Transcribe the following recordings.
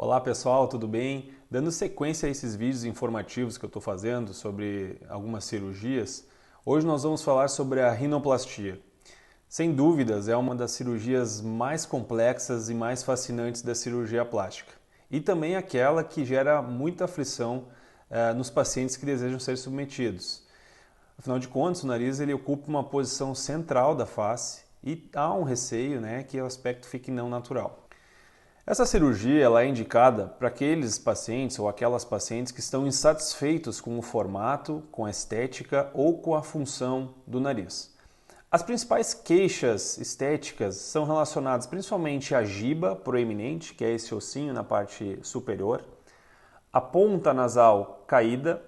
Olá pessoal, tudo bem? Dando sequência a esses vídeos informativos que eu estou fazendo sobre algumas cirurgias, hoje nós vamos falar sobre a rinoplastia. Sem dúvidas, é uma das cirurgias mais complexas e mais fascinantes da cirurgia plástica. E também aquela que gera muita aflição nos pacientes que desejam ser submetidos. Afinal de contas, o nariz ele ocupa uma posição central da face e há um receio, que o aspecto fique não natural. Essa cirurgia ela é indicada para aqueles pacientes ou aquelas pacientes que estão insatisfeitos com o formato, com a estética ou com a função do nariz. As principais queixas estéticas são relacionadas principalmente à giba proeminente, que é esse ossinho na parte superior, a ponta nasal caída,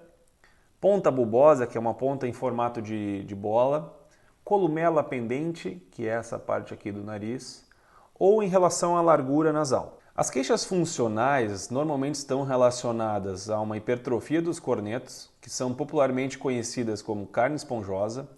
ponta bulbosa, que é uma ponta em formato de bola, columela pendente, que é essa parte aqui do nariz, ou em relação à largura nasal. As queixas funcionais normalmente estão relacionadas a uma hipertrofia dos cornetos, que são popularmente conhecidas como carne esponjosa,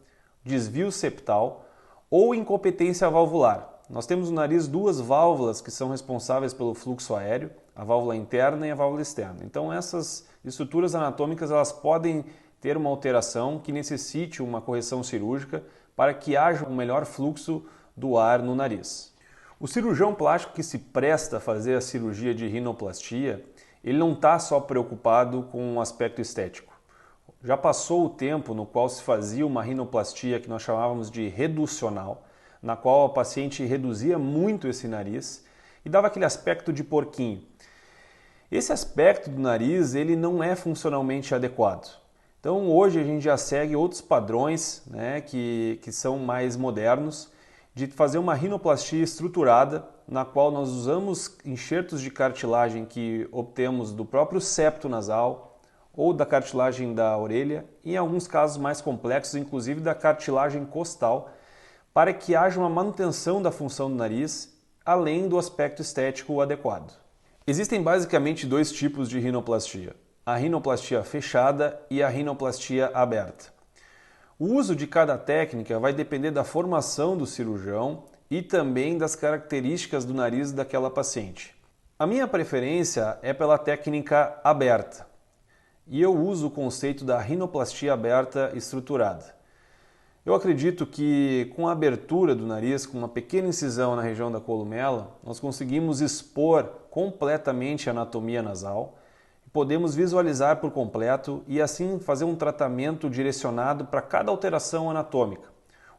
desvio septal ou incompetência valvular. Nós temos no nariz duas válvulas que são responsáveis pelo fluxo aéreo, a válvula interna e a válvula externa. Então essas estruturas anatômicas elas podem ter uma alteração que necessite uma correção cirúrgica para que haja um melhor fluxo do ar no nariz. O cirurgião plástico que se presta a fazer a cirurgia de rinoplastia, ele não está só preocupado com o aspecto estético. Já passou o tempo no qual se fazia uma rinoplastia que nós chamávamos de reducional, na qual a paciente reduzia muito esse nariz e dava aquele aspecto de porquinho. Esse aspecto do nariz ele não é funcionalmente adequado. Então hoje a gente já segue outros padrões que são mais modernos, de fazer uma rinoplastia estruturada, na qual nós usamos enxertos de cartilagem que obtemos do próprio septo nasal ou da cartilagem da orelha, e em alguns casos mais complexos, inclusive da cartilagem costal, para que haja uma manutenção da função do nariz, além do aspecto estético adequado. Existem basicamente dois tipos de rinoplastia: a rinoplastia fechada e a rinoplastia aberta. O uso de cada técnica vai depender da formação do cirurgião e também das características do nariz daquela paciente. A minha preferência é pela técnica aberta e eu uso o conceito da rinoplastia aberta estruturada. Eu acredito que com a abertura do nariz, com uma pequena incisão na região da columela, nós conseguimos expor completamente a anatomia nasal, podemos visualizar por completo e assim fazer um tratamento direcionado para cada alteração anatômica.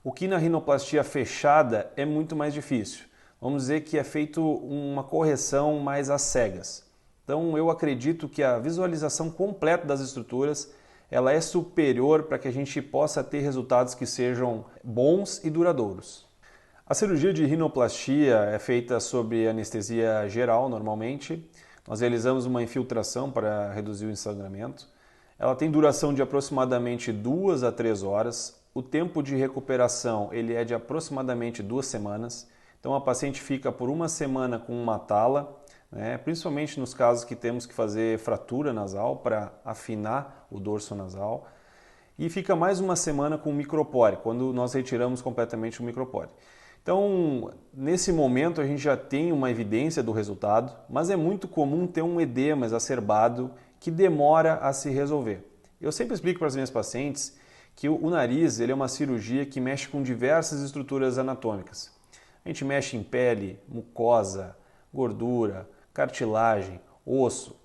O que na rinoplastia fechada é muito mais difícil. Vamos dizer que é feito uma correção mais às cegas. Então eu acredito que a visualização completa das estruturas ela é superior para que a gente possa ter resultados que sejam bons e duradouros. A cirurgia de rinoplastia é feita sob anestesia geral normalmente. Nós realizamos uma infiltração para reduzir o ensangramento. Ela tem duração de aproximadamente 2 a 3 horas. O tempo de recuperação ele é de aproximadamente 2 semanas. Então a paciente fica por 1 semana com uma tala, principalmente nos casos que temos que fazer fratura nasal para afinar o dorso nasal. E fica mais 1 semana com micropore, quando nós retiramos completamente o micropore. Então, nesse momento a gente já tem uma evidência do resultado, mas é muito comum ter um edema exacerbado que demora a se resolver. Eu sempre explico para as minhas pacientes que o nariz ele é uma cirurgia que mexe com diversas estruturas anatômicas. A gente mexe em pele, mucosa, gordura, cartilagem, osso.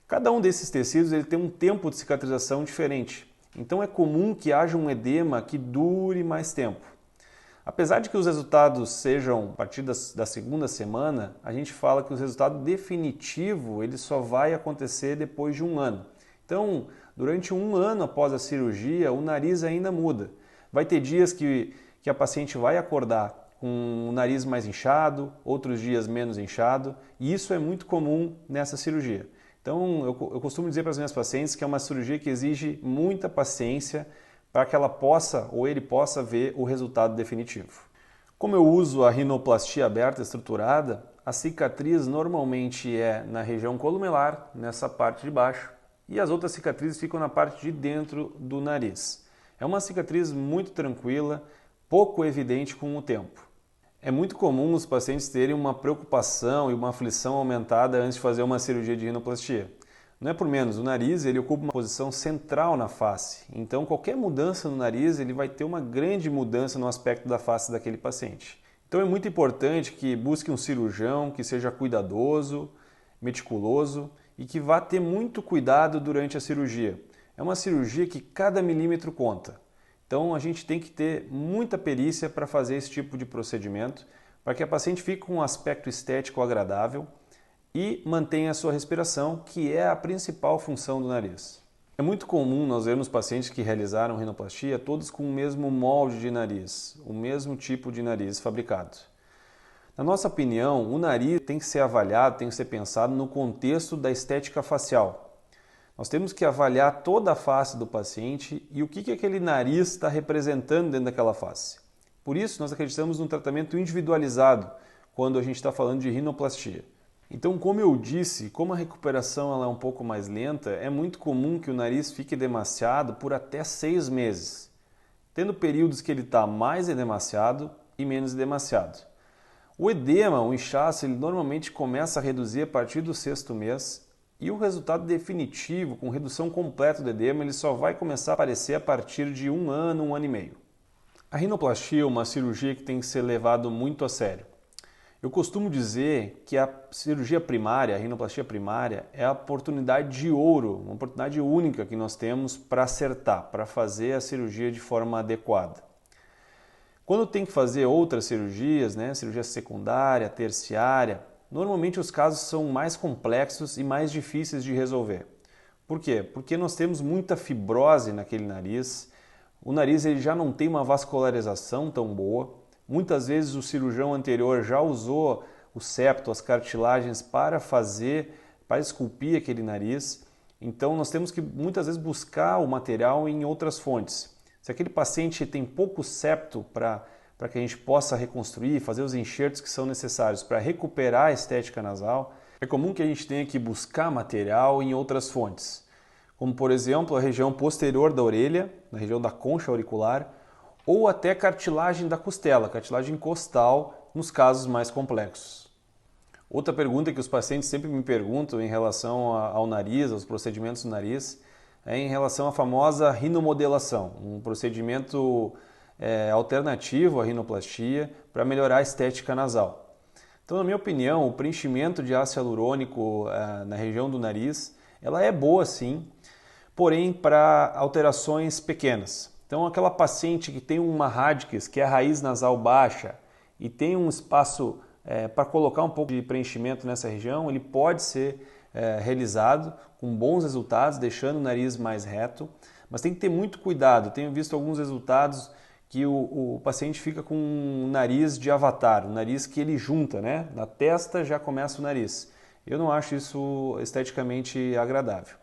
Cada um desses tecidos ele tem um tempo de cicatrização diferente. Então é comum que haja um edema que dure mais tempo. Apesar de que os resultados sejam a partir da 2ª semana, a gente fala que o resultado definitivo ele só vai acontecer depois de 1 ano. Então, durante 1 ano após a cirurgia, o nariz ainda muda. Vai ter dias que a paciente vai acordar com o nariz mais inchado, outros dias menos inchado, e isso é muito comum nessa cirurgia. Então, eu costumo dizer para as minhas pacientes que é uma cirurgia que exige muita paciência para que ela possa ou ele possa ver o resultado definitivo. Como eu uso a rinoplastia aberta estruturada, a cicatriz normalmente é na região columelar, nessa parte de baixo, e as outras cicatrizes ficam na parte de dentro do nariz. É uma cicatriz muito tranquila, pouco evidente com o tempo. É muito comum os pacientes terem uma preocupação e uma aflição aumentada antes de fazer uma cirurgia de rinoplastia. Não é por menos, o nariz ele ocupa uma posição central na face, então qualquer mudança no nariz ele vai ter uma grande mudança no aspecto da face daquele paciente. Então é muito importante que busque um cirurgião que seja cuidadoso, meticuloso e que vá ter muito cuidado durante a cirurgia. É uma cirurgia que cada milímetro conta. Então a gente tem que ter muita perícia para fazer esse tipo de procedimento, para que a paciente fique com um aspecto estético agradável e mantenha a sua respiração, que é a principal função do nariz. É muito comum nós vermos pacientes que realizaram rinoplastia todos com o mesmo molde de nariz, o mesmo tipo de nariz fabricado. Na nossa opinião, o nariz tem que ser avaliado, tem que ser pensado no contexto da estética facial. Nós temos que avaliar toda a face do paciente e o que aquele nariz está representando dentro daquela face. Por isso, nós acreditamos num tratamento individualizado quando a gente está falando de rinoplastia. Então, como eu disse, como a recuperação ela é um pouco mais lenta, é muito comum que o nariz fique demasiado por até 6 meses, tendo períodos que ele está mais edemaciado e menos edemaciado. O edema, o inchaço, ele normalmente começa a reduzir a partir do 6º mês e o resultado definitivo, com redução completa do edema, ele só vai começar a aparecer a partir de 1 ano, 1 ano e meio. A rinoplastia é uma cirurgia que tem que ser levada muito a sério. Eu costumo dizer que a cirurgia primária, a rinoplastia primária, é a oportunidade de ouro, uma oportunidade única que nós temos para acertar, para fazer a cirurgia de forma adequada. Quando tem que fazer outras cirurgias, cirurgia secundária, terciária, normalmente os casos são mais complexos e mais difíceis de resolver. Por quê? Porque nós temos muita fibrose naquele nariz, o nariz ele já não tem uma vascularização tão boa. Muitas vezes o cirurgião anterior já usou o septo, as cartilagens para esculpir aquele nariz. Então nós temos que muitas vezes buscar o material em outras fontes. Se aquele paciente tem pouco septo para que a gente possa reconstruir, fazer os enxertos que são necessários para recuperar a estética nasal, é comum que a gente tenha que buscar material em outras fontes, como por exemplo a região posterior da orelha, na região da concha auricular, ou até cartilagem da costela, cartilagem costal, nos casos mais complexos. Outra pergunta que os pacientes sempre me perguntam em relação ao nariz, aos procedimentos do nariz, é em relação à famosa rinomodelação, um procedimento alternativo à rinoplastia para melhorar a estética nasal. Então, na minha opinião, o preenchimento de ácido hialurônico na região do nariz, ela é boa sim, porém para alterações pequenas. Então, aquela paciente que tem uma radix, que é a raiz nasal baixa, e tem um espaço para colocar um pouco de preenchimento nessa região, ele pode ser realizado com bons resultados, deixando o nariz mais reto, mas tem que ter muito cuidado. Eu tenho visto alguns resultados que o paciente fica com um nariz de avatar, um nariz que ele junta, Na testa já começa o nariz. Eu não acho isso esteticamente agradável.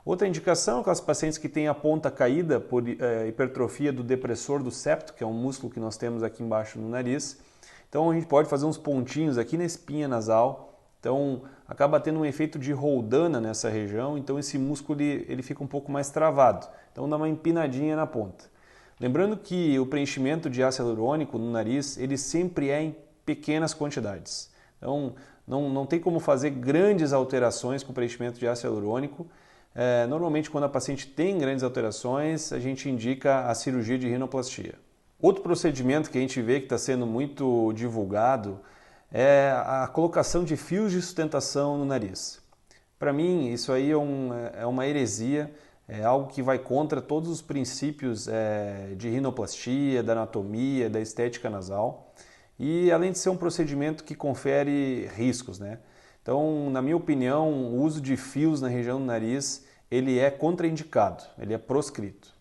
Outra indicação é aquelas pacientes que têm a ponta caída por hipertrofia do depressor do septo, que é um músculo que nós temos aqui embaixo no nariz. Então a gente pode fazer uns pontinhos aqui na espinha nasal, então acaba tendo um efeito de roldana nessa região, então esse músculo ele fica um pouco mais travado, então dá uma empinadinha na ponta. Lembrando que o preenchimento de ácido hialurônico no nariz, ele sempre é em pequenas quantidades. Então não tem como fazer grandes alterações com o preenchimento de ácido hialurônico. Normalmente, quando a paciente tem grandes alterações, a gente indica a cirurgia de rinoplastia. Outro procedimento que a gente vê que está sendo muito divulgado é a colocação de fios de sustentação no nariz. Para mim, isso aí é uma heresia, é algo que vai contra todos os princípios de rinoplastia, da anatomia, da estética nasal. E além de ser um procedimento que confere riscos, Então, na minha opinião, o uso de fios na região do nariz, ele é contraindicado, ele é proscrito.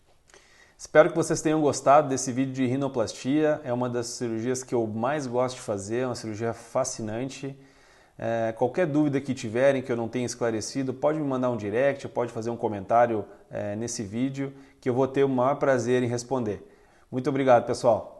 Espero que vocês tenham gostado desse vídeo de rinoplastia, é uma das cirurgias que eu mais gosto de fazer, é uma cirurgia fascinante. Qualquer dúvida que tiverem que eu não tenha esclarecido, pode me mandar um direct, pode fazer um comentário nesse vídeo, que eu vou ter o maior prazer em responder. Muito obrigado, pessoal!